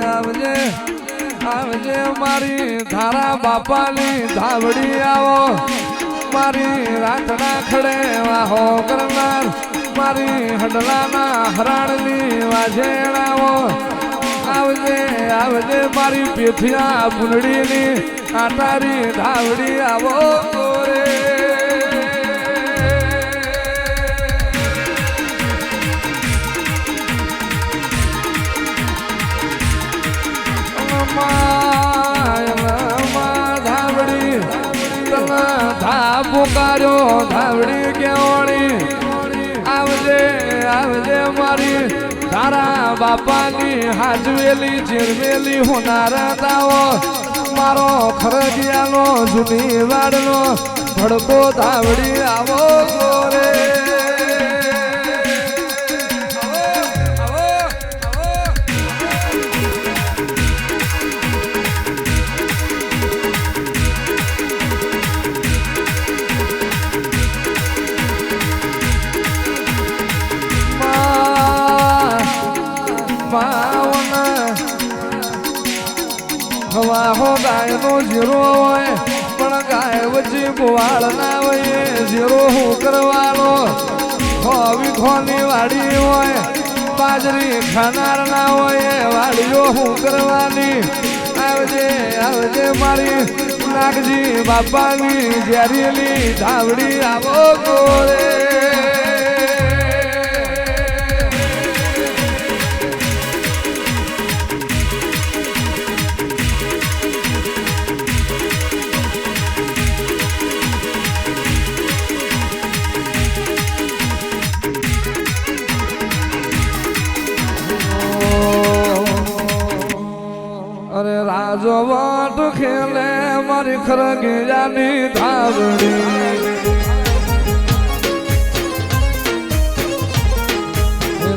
આવજે આવજે મારી ધારા બાપાની ધાવડી આવો મારી રાતના ખડે વાહો કરનાર મારી હડલાના હરાણની વાજેણાવો આવજે આવજે મારી પેથિયા ભૂંડડીની આટારી ધાવડી આવો રે ધાવડી ધા પુકાર્યો ધાવડી કેવણી આવજે આવજે મારી તારા બાપાની હાજવેલી ચીરવેલી હોનાર દાવો મારો ખરગિયાનો જૂની વાડનો ભડકો ધાવડી આવો રે હો ગાયનો જીરો હોય પણ ગાય વચ્ચે ગોવાળ ના હોય જીરો હું કરવાનો વિખોની વાડી હોય બાજરી ખાનાર ના હોય વાડીઓ હું કરવાની આવજે આવજે મારી નાગજી બાપાની ઝેરીલી ધાવડી આવો ગોરે અરે રાજો વાટ ખેલે મારી ખરગિયાની ધાવડી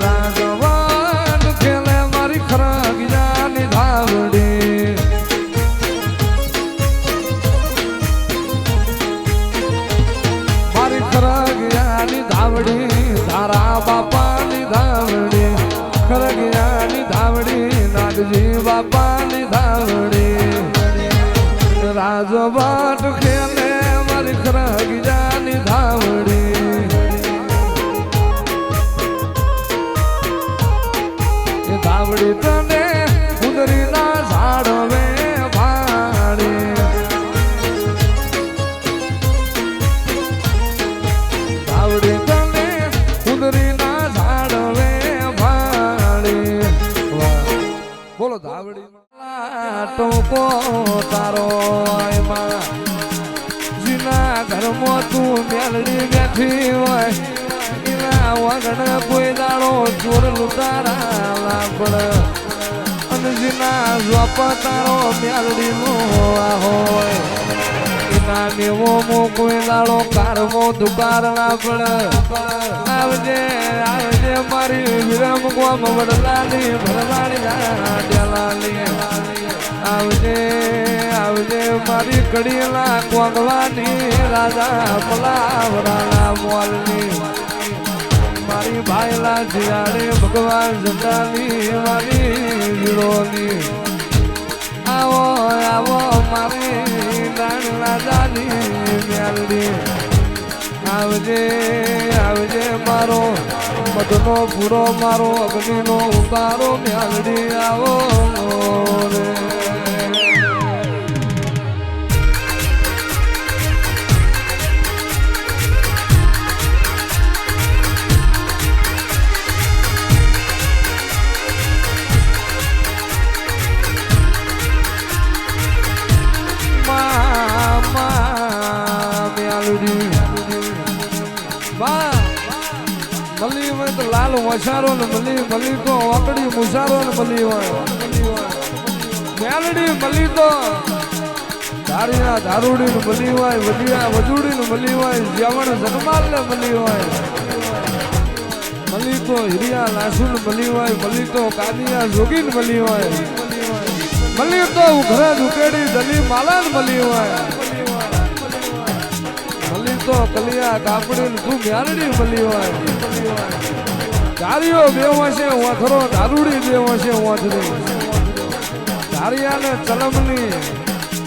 રાજો વાટ ખેલે મારી ખરગિયાની ધાવડી મારી ખરગિયાની ધાવડી તારા બાપાની ધાવડી ખરગિયાની ધાવડી નાગજી બાપાની રાજો બાટ ખેલે મારી ખરગિયાની ધાવડી એ ધાવડી તને ઉદરીના ઝાડવે ભાડી ધાવડી તને ઉદરીના ઝાડવે ભાડી બોલો ધાવડી ટોકો તારો જીના ઘરમાં તું મેલડી બેઠી હોય એના વગણ કોઈ દાડો ચોર લૂંટારા લાપડ અને જીના જોપ તારો મેલડી નો હોય એના મેવો મો કોઈ દાડો કારમો દુકાર ના પડ આવજે આવજે મારી વિરમ ગોમ વડલાની ભરવાડી ડેલાની આવજે આવજે મારી કડીલા કોંગવાની રાજા પલાવરાના મોલની મારી ભાઈલા જીયાડે ભગવાન જટાની મારી વીરોની આવો આવો મારી રાણ રાજાની મેલડી આવજે આવજે મારો મધનો પૂરો મારો અગ્નિનો ઉતારો મેલડી આવો રે મલી હોય તો લાલ વસારો ને મલી મલી તો વાકડી મુસારો ને મલી હોય મેલડી મલી તો ધારીના ધારુડી ને મલી હોય વજિયા વજુડી ને મલી હોય જવણ જગમાલ ને મલી હોય મલી તો હિરિયા લાસુ ને મલી હોય મલી તો કાનિયા જોગી ને મલી હોય મલી તો ઘરે ઉકેડી દલી માલા ને મલી હોય મલી તો કલિયા કાપડી તું મેલડી મલી હોય ધારીઓ બેવશે વાથરો દારૂડી બેવશે વાથરી ધારિયાને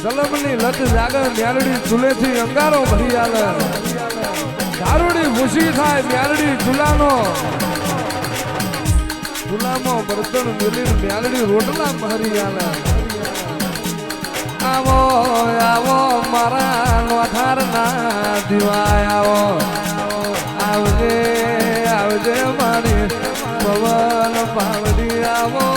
ચલમની લત જાગે મ્યાલડી ચૂલેથી અંગારો ભરી આલે દારૂડી ભૂસી થાય મ્યાલડી ચૂલામાં બર્તન મેલીને મ્યાલડી રોટલા ભરી આલે આવો આવો મારા નોથારના દિવાય આવો આવજે આવજે મારી પવન પાવડી આવો